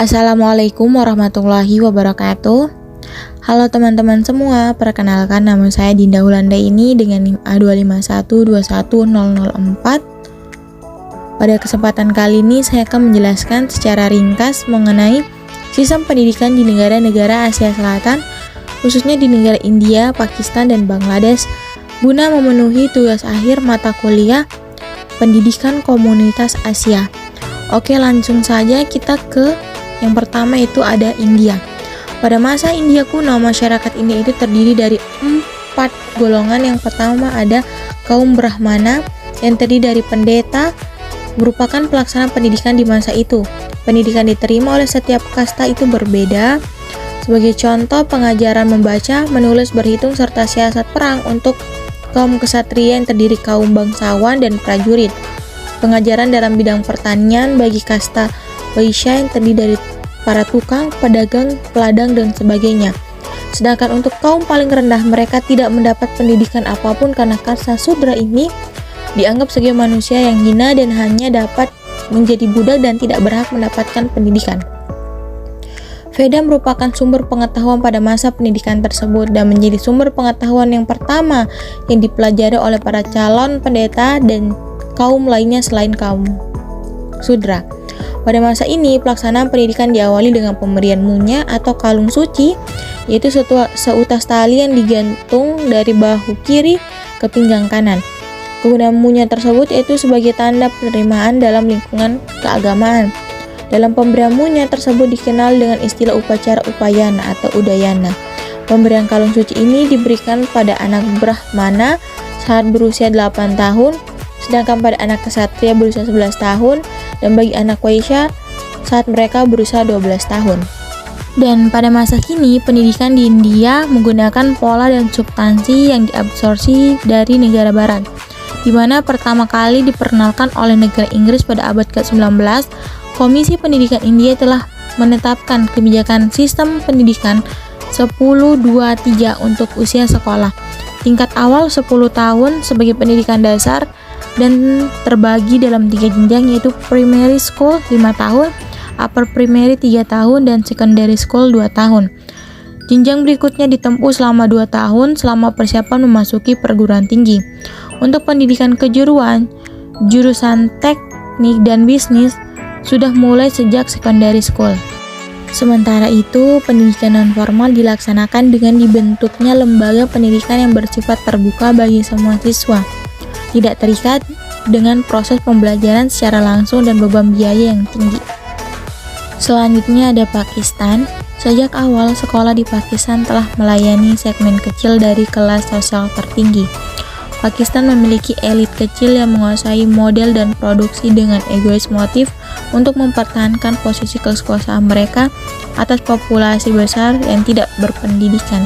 Assalamualaikum warahmatullahi wabarakatuh. Halo teman-teman semua, perkenalkan nama saya Dinda Hulanda ini dengan NIM A25121004. Pada kesempatan kali ini saya akan menjelaskan secara ringkas mengenai sistem pendidikan di negara-negara Asia Selatan, khususnya di negara India, Pakistan, dan Bangladesh, guna memenuhi tugas akhir mata kuliah Pendidikan Komunitas Asia. Oke, langsung saja kita ke yang pertama, itu ada India. Pada masa India kuno, masyarakat India itu terdiri dari 4 golongan. Yang pertama ada kaum Brahmana yang terdiri dari pendeta, merupakan pelaksana pendidikan di masa itu. Pendidikan diterima oleh setiap kasta itu berbeda. Sebagai contoh, pengajaran membaca, menulis, berhitung, serta siasat perang untuk kaum ksatria yang terdiri kaum bangsawan dan prajurit. Pengajaran dalam bidang pertanian bagi kasta Vaishya yang terdiri dari para tukang, pedagang, peladang, dan sebagainya. Sedangkan untuk kaum paling rendah, mereka tidak mendapat pendidikan apapun karena kasta Sudra ini dianggap sebagai manusia yang hina dan hanya dapat menjadi budak dan tidak berhak mendapatkan pendidikan. Veda merupakan sumber pengetahuan pada masa pendidikan tersebut dan menjadi sumber pengetahuan yang pertama yang dipelajari oleh para calon pendeta dan kaum lainnya selain kaum Sudra. Pada masa ini, pelaksanaan pendidikan diawali dengan pemberian munya atau kalung suci, yaitu seutas tali yang digantung dari bahu kiri ke pinggang kanan. Kegunaan munya tersebut yaitu sebagai tanda penerimaan dalam lingkungan keagamaan. Dalam pemberian munya tersebut dikenal dengan istilah upacara upayana atau udayana. Pemberian kalung suci ini diberikan pada anak Brahmana saat berusia 8 tahun, sedangkan pada anak ksatria berusia 11 tahun, dan bagi anak Vaishya saat mereka berusia 12 tahun. Dan pada masa kini, pendidikan di India menggunakan pola dan substansi yang diabsorpsi dari negara barat, di mana pertama kali diperkenalkan oleh negara Inggris pada abad ke-19. Komisi Pendidikan India telah menetapkan kebijakan sistem pendidikan 10-2-3 untuk usia sekolah. Tingkat awal 10 tahun sebagai pendidikan dasar dan terbagi dalam 3 jenjang, yaitu primary school 5 tahun, upper primary 3 tahun, dan secondary school 2 tahun. Jenjang berikutnya ditempuh selama 2 tahun selama persiapan memasuki perguruan tinggi. Untuk pendidikan kejuruan, jurusan teknik dan bisnis sudah mulai sejak secondary school. Sementara itu, pendidikan non-formal dilaksanakan dengan dibentuknya lembaga pendidikan yang bersifat terbuka bagi semua siswa, tidak terikat dengan proses pembelajaran secara langsung dan beban biaya yang tinggi. Selanjutnya ada Pakistan. Sejak awal, sekolah di Pakistan telah melayani segmen kecil dari kelas sosial tertinggi. Pakistan memiliki elit kecil yang menguasai model dan produksi dengan egois motif untuk mempertahankan posisi kekuasaan mereka atas populasi besar yang tidak berpendidikan.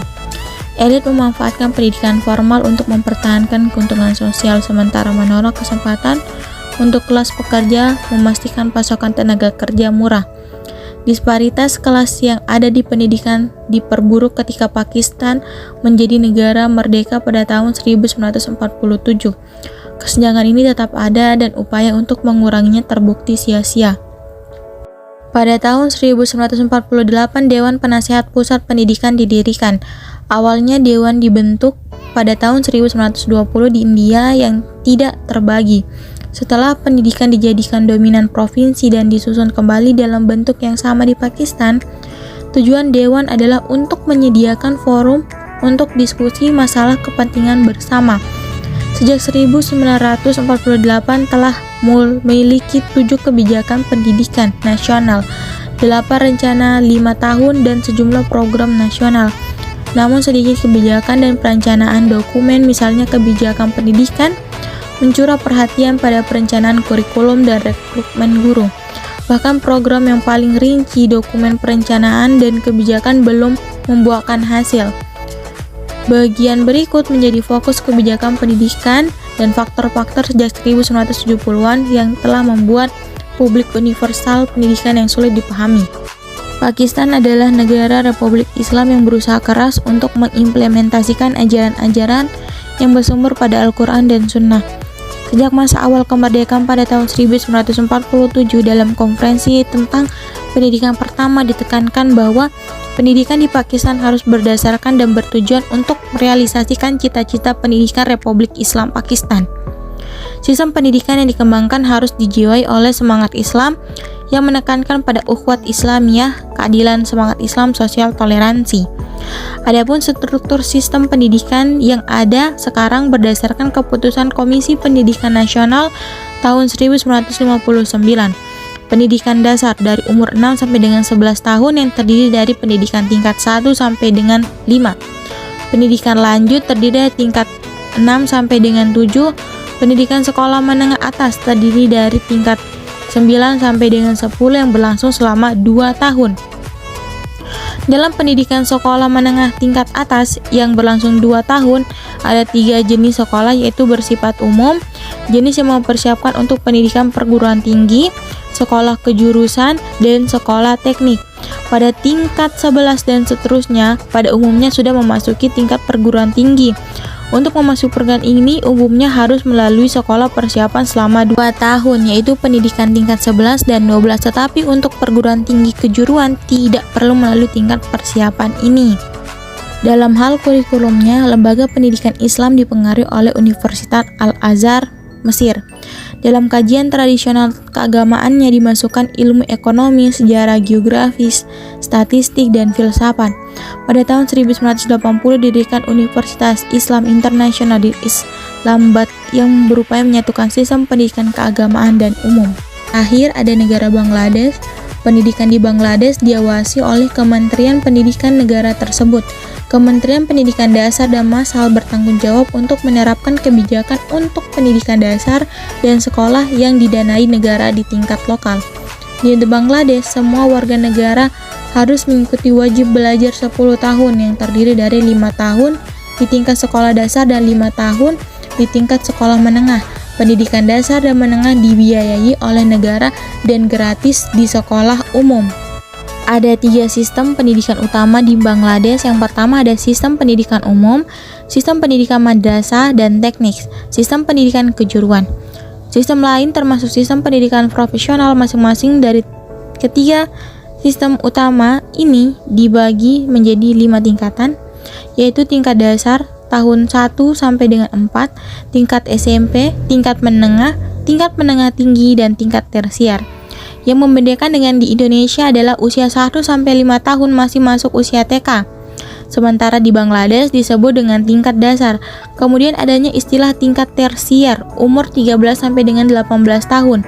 Elit memanfaatkan pendidikan formal untuk mempertahankan keuntungan sosial, sementara menolak kesempatan untuk kelas pekerja memastikan pasokan tenaga kerja murah. Disparitas kelas yang ada di pendidikan diperburuk ketika Pakistan menjadi negara merdeka pada tahun 1947. Kesenjangan ini tetap ada dan upaya untuk menguranginya terbukti sia-sia. Pada tahun 1948, Dewan Penasehat Pusat Pendidikan didirikan. Awalnya dewan dibentuk pada tahun 1920 di India yang tidak terbagi. Setelah pendidikan dijadikan dominan provinsi dan disusun kembali dalam bentuk yang sama di Pakistan, tujuan dewan adalah untuk menyediakan forum untuk diskusi masalah kepentingan bersama. Sejak 1948 telah memiliki 7 kebijakan pendidikan nasional, 8 rencana 5 tahun, dan sejumlah program nasional. Namun sedikit kebijakan dan perencanaan dokumen, misalnya kebijakan pendidikan, mencurah perhatian pada perencanaan kurikulum dan rekrutmen guru. Bahkan program yang paling rinci, dokumen perencanaan dan kebijakan, belum membuahkan hasil. Bagian berikut menjadi fokus kebijakan pendidikan dan faktor-faktor sejak 1970-an yang telah membuat publik universal pendidikan yang sulit dipahami. Pakistan adalah negara Republik Islam yang berusaha keras untuk mengimplementasikan ajaran-ajaran yang bersumber pada Al-Quran dan Sunnah. Sejak masa awal kemerdekaan pada tahun 1947 dalam konferensi tentang pendidikan pertama ditekankan bahwa pendidikan di Pakistan harus berdasarkan dan bertujuan untuk merealisasikan cita-cita pendidikan Republik Islam Pakistan. Sistem pendidikan yang dikembangkan harus dijiwai oleh semangat Islam yang menekankan pada ukhuwat Islamiyah, keadilan, semangat Islam, sosial, toleransi. Adapun struktur sistem pendidikan yang ada sekarang berdasarkan keputusan Komisi Pendidikan Nasional tahun 1959. Pendidikan dasar dari umur 6 sampai dengan 11 tahun yang terdiri dari pendidikan tingkat 1 sampai dengan 5. Pendidikan lanjut terdiri dari tingkat 6 sampai dengan 7. Pendidikan sekolah menengah atas terdiri dari tingkat 9 sampai dengan 10 yang berlangsung selama 2 tahun. Dalam pendidikan sekolah menengah tingkat atas yang berlangsung 2 tahun, ada 3 jenis sekolah yaitu bersifat umum, jenis yang mempersiapkan untuk pendidikan perguruan tinggi, sekolah kejurusan, dan sekolah teknik. Pada tingkat 11 dan seterusnya, pada umumnya sudah memasuki tingkat perguruan tinggi. Untuk memasuki perguruan ini umumnya harus melalui sekolah persiapan selama 2 tahun, yaitu pendidikan tingkat 11 dan 12, tetapi untuk perguruan tinggi kejuruan tidak perlu melalui tingkat persiapan ini. Dalam hal kurikulumnya, lembaga pendidikan Islam dipengaruhi oleh Universitas Al-Azhar, Mesir. Dalam kajian tradisional keagamaannya dimasukkan ilmu ekonomi, sejarah, geografis, statistik, dan filsafat. Pada tahun 1980 didirikan Universitas Islam Internasional di Islamabad yang berupaya menyatukan sistem pendidikan keagamaan dan umum. Akhir ada negara Bangladesh. Pendidikan di Bangladesh diawasi oleh Kementerian Pendidikan negara tersebut. Kementerian Pendidikan Dasar dan Massal bertanggung jawab untuk menerapkan kebijakan untuk pendidikan dasar dan sekolah yang didanai negara di tingkat lokal. Di Bangladesh, semua warga negara harus mengikuti wajib belajar 10 tahun yang terdiri dari 5 tahun di tingkat sekolah dasar dan 5 tahun di tingkat sekolah menengah. Pendidikan dasar dan menengah dibiayai oleh negara dan gratis di sekolah umum. Ada 3 sistem pendidikan utama di Bangladesh. Yang pertama ada sistem pendidikan umum, sistem pendidikan madrasah dan teknik, sistem pendidikan kejuruan. Sistem lain termasuk sistem pendidikan profesional. Masing-masing dari ketiga sistem utama ini dibagi menjadi 5 tingkatan, yaitu tingkat dasar tahun 1 sampai dengan 4, tingkat SMP, tingkat menengah tinggi, dan tingkat tersier. Yang membedakan dengan di Indonesia adalah usia 1 sampai 5 tahun masih masuk usia TK. Sementara di Bangladesh disebut dengan tingkat dasar. Kemudian adanya istilah tingkat tersier, umur 13 sampai dengan 18 tahun.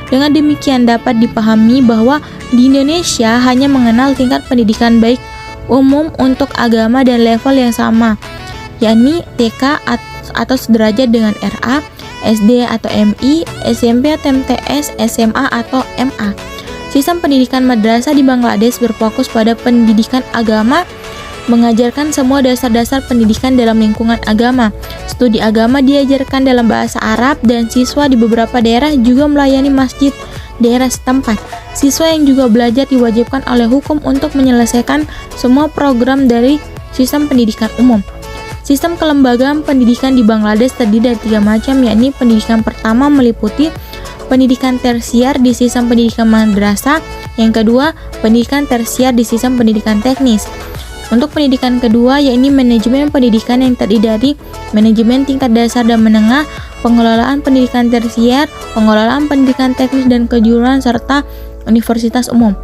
Dengan demikian dapat dipahami bahwa di Indonesia hanya mengenal tingkat pendidikan baik umum untuk agama dan level yang sama, yakni TK atau sederajat dengan RA, SD atau MI, SMP atau MTS, SMA atau MA. Sistem pendidikan madrasah di Bangladesh berfokus pada pendidikan agama, mengajarkan semua dasar-dasar pendidikan dalam lingkungan agama. Studi agama diajarkan dalam bahasa Arab dan siswa di beberapa daerah juga melayani masjid daerah setempat. Siswa yang juga belajar diwajibkan oleh hukum untuk menyelesaikan semua program dari sistem pendidikan umum. Sistem kelembagaan pendidikan di Bangladesh terdiri dari 3 macam, yakni pendidikan pertama meliputi pendidikan tersier di sistem pendidikan madrasah, yang kedua pendidikan tersier di sistem pendidikan teknis. Untuk pendidikan kedua yakni manajemen pendidikan yang terdiri dari manajemen tingkat dasar dan menengah, pengelolaan pendidikan tersier, pengelolaan pendidikan teknis dan kejuruan, serta universitas umum.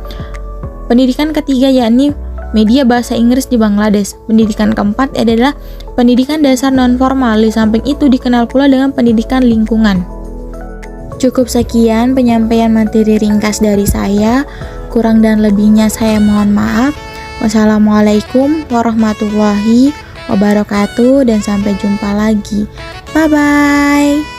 Pendidikan ketiga yakni media bahasa Inggris di Bangladesh. Pendidikan keempat adalah pendidikan dasar non-formal. Di samping itu dikenal pula dengan pendidikan lingkungan. Cukup sekian penyampaian materi ringkas dari saya. Kurang dan lebihnya saya mohon maaf. Wassalamualaikum warahmatullahi wabarakatuh dan sampai jumpa lagi. Bye-bye.